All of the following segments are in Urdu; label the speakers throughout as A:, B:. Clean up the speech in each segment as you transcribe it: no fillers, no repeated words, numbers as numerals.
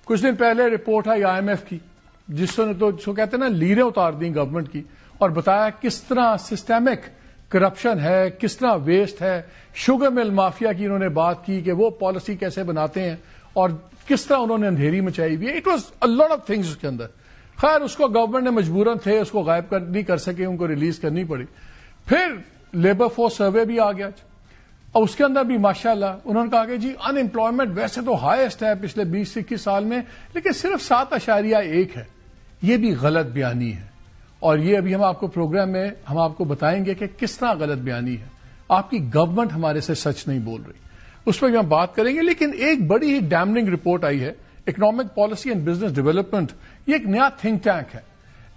A: کچھ دن پہلے رپورٹ آئی IMF کی جس نے تو جو کہتے ہیں نا لیریں اتار دیں گورنمنٹ کی اور بتایا کس طرح سسٹمک کرپشن ہے، کس طرح ویسٹ ہے. شوگر مل مافیا کی انہوں نے بات کی کہ وہ پالیسی کیسے بناتے ہیں اور کس طرح انہوں نے اندھیری مچائی ہوئی ہے. It was a lot of things اس کے اندر. خیر اس کو گورنمنٹ نے مجبوراً تھے اس کو غائب نہیں کر سکے، ان کو ریلیز کرنی پڑی. پھر لیبر فورس سروے بھی آ گیا اور اس کے اندر بھی ماشاءاللہ انہوں نے کہا کہ جی ان امپلائمنٹ ویسے تو ہائیسٹ ہے پچھلے 20-21 سال میں، لیکن صرف 7.1 ہے. یہ بھی غلط بیانی ہے اور یہ ابھی ہم آپ کو پروگرام میں ہم آپ کو بتائیں گے کہ کس طرح غلط بیانی ہے. آپ کی گورنمنٹ ہمارے سے سچ نہیں بول رہی، اس پہ بھی ہم بات کریں گے. لیکن ایک بڑی ہی ڈیمننگ رپورٹ آئی ہے economic policy and business development. یہ ایک نیا تھنک ٹینک ہے.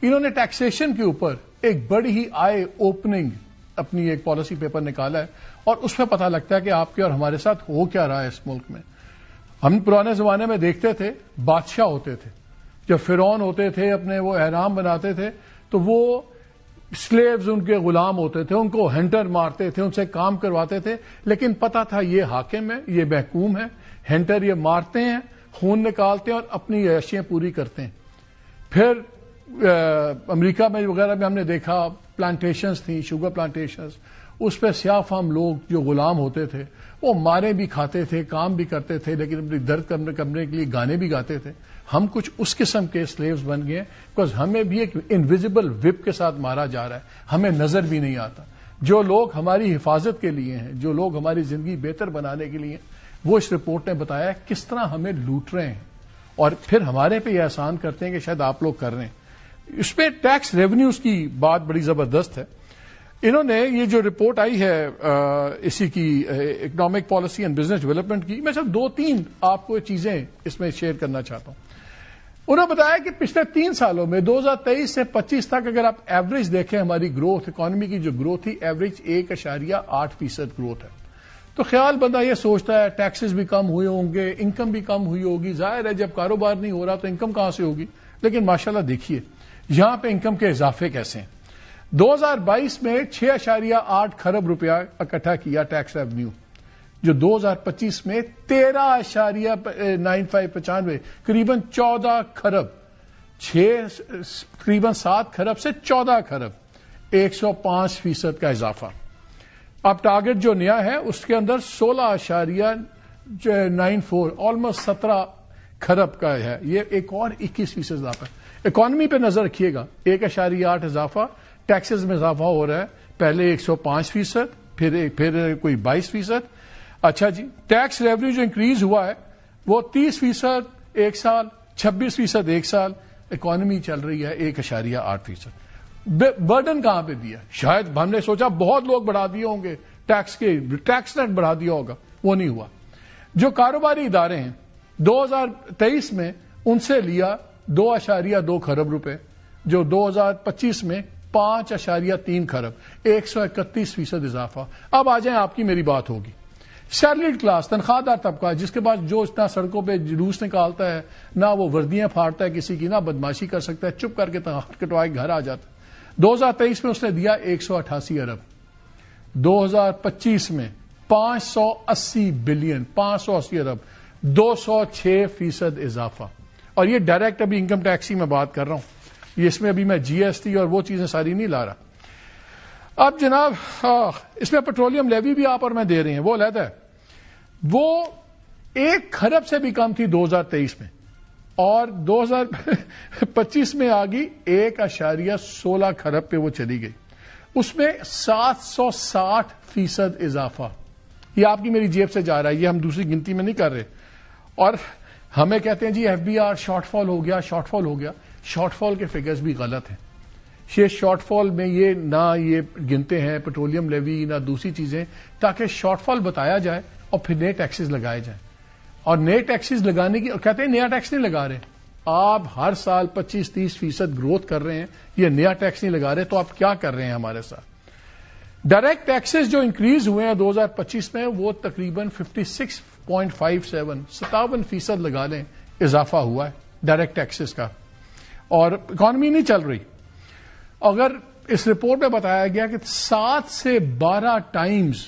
A: انہوں نے ٹیکسیشن کے اوپر ایک بڑی ہی آئی اوپننگ اپنی ایک پالیسی پیپر نکالا ہے اور اس میں پتہ لگتا ہے کہ آپ کے اور ہمارے ساتھ ہو کیا رہا ہے اس ملک میں. ہم پرانے زمانے میں دیکھتے تھے بادشاہ ہوتے تھے، جب فرعون ہوتے تھے اپنے وہ احرام بناتے تھے تو وہ سلیوز ان کے غلام ہوتے تھے، ان کو ہنٹر مارتے تھے، ان سے کام کرواتے تھے، لیکن پتا تھا یہ حاکم ہے، یہ محکوم ہے. ہنٹر یہ مارتے ہیں، خون نکالتے ہیں اور اپنی عیاشیاں پوری کرتے ہیں. پھر امریکہ میں وغیرہ میں ہم نے دیکھا پلانٹیشنز تھیں، شوگر پلانٹیشنز، اس پہ سیاہ فام لوگ جو غلام ہوتے تھے وہ مارے بھی کھاتے تھے، کام بھی کرتے تھے، لیکن اپنی درد کرنے کے لیے گانے بھی گاتے تھے. ہم کچھ اس قسم کے سلیوز بن گئے بیکاز ہمیں بھی ایک انویزیبل وپ کے ساتھ مارا جا رہا ہے، ہمیں نظر بھی نہیں آتا. جو لوگ ہماری حفاظت کے لیے ہیں، جو لوگ ہماری زندگی بہتر بنانے کے لیے ہیں، وہ اس رپورٹ نے بتایا کس طرح ہمیں لوٹ رہے ہیں اور پھر ہمارے پہ یہ احسان کرتے ہیں کہ شاید آپ لوگ کر رہے ہیں. اس پہ ٹیکس ریونیوز کی بات بڑی زبردست ہے. انہوں نے یہ جو رپورٹ آئی ہے اسی کی economic policy and business development کی، میں صرف 2-3 آپ کو چیزیں اس میں شیئر کرنا چاہتا ہوں. انہوں نے بتایا کہ پچھلے 3 سالوں میں 2023 سے 25 تک اگر آپ ایوریج دیکھیں ہماری گروتھ اکانومی کی جو گروتھ تھی ایوریج 1.8% گروتھ ہے. تو خیال بندہ یہ سوچتا ہے ٹیکسز بھی کم ہوئے ہوں گے، انکم بھی کم ہوئی ہوگی. ظاہر ہے جب کاروبار نہیں ہو رہا تو انکم کہاں سے ہوگی. لیکن ماشاءاللہ دیکھیے یہاں پہ انکم کے اضافے کیسے ہیں. 2022 میں 6.8 کھرب روپیہ اکٹھا کیا ٹیکس ریونیو، جو 2025 میں 13.95 قریباً 14 کھرب، قریباً 7 کھرب سے 14 کھرب، 105% کا اضافہ. اب ٹارگٹ جو نیا ہے اس کے اندر 16.94 آلموسٹ 17 کھرب کا ہے. یہ ایک اور 21% اضافہ. اکانومی پہ نظر رکھیے گا، 1.8 اضافہ، ٹیکسز میں اضافہ ہو رہا ہے، پہلے 105%، پھر کوئی 22%. اچھا جی، ٹیکس ریونیو جو انکریز ہوا ہے وہ 30% ایک سال، 26% ایک سال. اکانومی چل رہی ہے 1.8%. برڈن کہاں پہ دیا؟ شاید ہم نے سوچا بہت لوگ بڑھا دیے ہوں گے ٹیکس نیٹ بڑھا دیا ہوگا، وہ نہیں ہوا. جو کاروباری ادارے ہیں 2023 میں ان سے لیا 2.2 کھرب روپے، جو 2025 میں 5.3 کھرب، 131% اضافہ. اب آ جائیں آپ کی میری بات ہوگی. سیلریڈ کلاس، تنخواہ دار طبقہ، جس کے پاس جو اتنا سڑکوں پہ جلوس نکالتا ہے، نہ وہ وردیاں پھاڑتا ہے کسی کی، نہ بدماشی کر سکتا ہے، چپ کر کے تنخواہ کٹوائے گھر آ جاتا ہے. 2023 میں اس نے دیا 188 ارب، 2025 میں 580 بلین، 580 ارب، 206% اضافہ. اور یہ ڈائریکٹ ابھی انکم ٹیکس ہی میں بات کر رہا ہوں، یہ اس میں ابھی میں GST اور وہ چیزیں ساری نہیں لا رہا. اب جناب اس میں پیٹرولیم لیوی بھی آپ اور میں دے رہے ہیں، وہ علیحدہ ہے. وہ 1 کھرب سے بھی کم تھی 2023 میں اور 2025 میں آ گئی 1.16 کھرب پہ وہ چلی گئی. اس میں 760% اضافہ. یہ آپ کی میری جیب سے جا رہا ہے، یہ ہم دوسری گنتی میں نہیں کر رہے. اور ہمیں کہتے ہیں جی FBR شارٹ فال ہو گیا، شارٹ فال ہو گیا. شارٹ فال کے فگرز بھی غلط ہیں. یہ شارٹ فال میں یہ نہ یہ گنتے ہیں پیٹرولیم لیوی نہ دوسری چیزیں، تاکہ شارٹ فال بتایا جائے اور پھر نئے ٹیکسز لگائے جائیں. اور نئے ٹیکسز لگانے کی، اور کہتے ہیں نیا ٹیکس نہیں لگا رہے. آپ ہر سال 25-30% گروتھ کر رہے ہیں، یہ نیا ٹیکس نہیں لگا رہے، تو آپ کیا کر رہے ہیں ہمارے ساتھ؟ ڈائریکٹ ٹیکسز جو انکریز ہوئے ہیں 2025 میں وہ تقریباً 56.57 57% لگا لیں اضافہ ہوا ہے ڈائریکٹ ٹیکسز کا. اور اکانومی نہیں چل رہی. اگر اس رپورٹ میں بتایا گیا کہ 7 سے 12 ٹائمز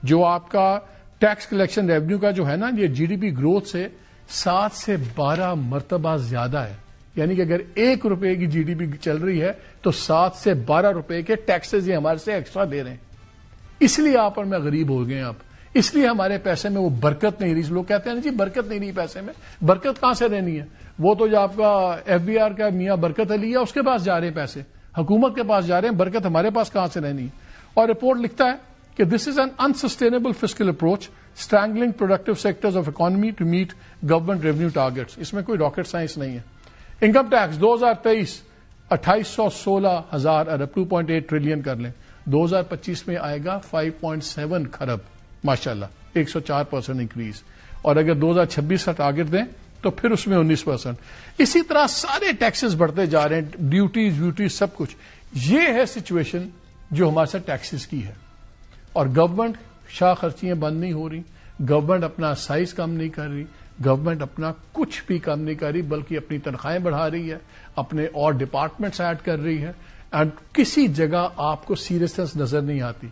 A: جو آپ کا ٹیکس کلیکشن ریونیو کا جو ہے نا، یہ GDP گروتھ سے 7 سے 12 مرتبہ زیادہ ہے. یعنی کہ اگر 1 روپے کی جی ڈی پی چل رہی ہے تو 7 سے 12 روپے کے ٹیکسز یہ ہمارے سے ایکسٹرا دے رہے ہیں. اس لیے آپ اور میں غریب ہو گئے ہیں. آپ اس لیے ہمارے پیسے میں وہ برکت نہیں رہی. لوگ کہتے ہیں جی برکت نہیں رہی پیسے میں. برکت کہاں سے رہنی ہے؟ وہ تو جو آپ کا ایف بی آر کا میاں برکت علی ہے اس کے پاس جا رہے ہیں پیسے, حکومت کے پاس جا رہے ہیں. برکت ہمارے پاس کہاں سے رہنی ہے؟ اور رپورٹ لکھتا ہے کہ this is an unsustainable fiscal approach strangling productive sectors of economy to meet government revenue targets. اس میں کوئی راکٹ سائنس نہیں ہے. انکم ٹیکس 2023 2816,000 ارب 2.8 ٹریلین کر لیں. 2025 میں آئے گا 5.7 خرب. ماشاءاللہ 104% انکریز. اور اگر 2026 کا ٹارگیٹ دیں تو پھر اس میں 19%. اسی طرح سارے ٹیکسز بڑھتے جا رہے ہیں, ڈیوٹیز سب کچھ. یہ ہے سچویشن جو ہمارے ساتھ ٹیکسز کی ہے. اور گورنمنٹ شاہ خرچیاں بند نہیں ہو رہی, گورنمنٹ اپنا سائز کم نہیں کر رہی, گورنمنٹ اپنا کچھ بھی کم نہیں کر رہی, بلکہ اپنی تنخواہیں بڑھا رہی ہے, اپنے اور ڈپارٹمنٹس ایڈ کر رہی ہے. اینڈ کسی جگہ آپ کو سیریسنس نظر نہیں آتی.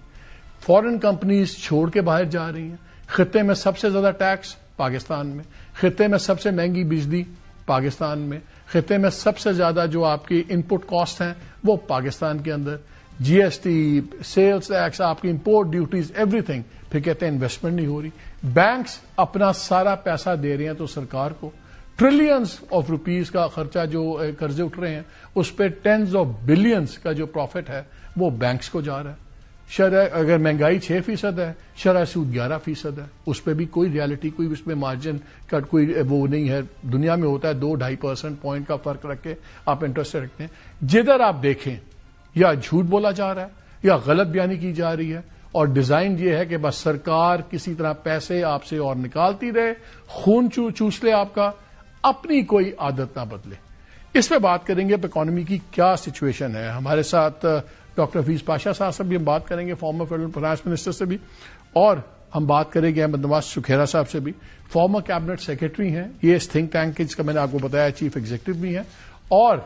A: فورن کمپنیز چھوڑ کے باہر جا رہی ہیں. خطے میں سب سے زیادہ ٹیکس پاکستان میں, خطے میں سب سے مہنگی بجلی پاکستان میں, خطے میں سب سے زیادہ جو آپ کی ان پٹ کاسٹ ہیں وہ پاکستان کے اندر, جی ایس ٹی, سیلز ٹیکس, آپ کی امپورٹ ڈیوٹیز, ایوری تھنگ. پھر کہتے ہیں انویسٹمنٹ نہیں ہو رہی. بینکس اپنا سارا پیسہ دے رہے ہیں تو سرکار کو ٹریلینز آف روپیز کا خرچہ جو قرضے اٹھ رہے ہیں اس پہ ٹینز آف بلینز کا جو پروفٹ ہے وہ بینکس کو جا رہا ہے. شرح اگر مہنگائی 6% ہے, شرح سود 11% ہے. اس پہ بھی کوئی ریالٹی, کوئی اس میں مارجن کا کوئی وہ نہیں ہے. دنیا میں ہوتا ہے 2-2.5% پوائنٹ کا فرق رکھ کے آپ انٹرسٹ رکھتے ہیں. جدھر آپ دیکھیں یا جھوٹ بولا جا رہا ہے یا غلط بیانی کی جا رہی ہے. اور ڈیزائن یہ ہے کہ بس سرکار کسی طرح پیسے آپ سے اور نکالتی رہے, خون چوس لے آپ کا, اپنی کوئی عادت نہ بدلے. اس پہ بات کریں گے اکانومی کی کیا سچویشن ہے. ہمارے ساتھ ڈاکٹر حفیظ پاشا صاحب سے بھی ہم بات کریں گے, فارمر فیڈرل فائنانس منسٹر سے بھی, اور ہم بات کریں گے احمد نواز شکھیرا صاحب سے بھی, فارمر کیبنٹ سیکرٹری ہیں یہ اس تھنک ٹینک جس کا میں نے آپ کو بتایا, چیف ایگزیکٹو بھی ہیں, اور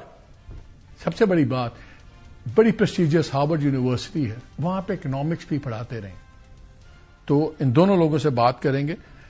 A: سب سے بڑی بات بڑی پریسٹیجیس ہارورڈ یونیورسٹی ہے, وہاں پہ اکنامکس بھی پڑھاتے رہے. تو ان دونوں لوگوں سے بات کریں گے.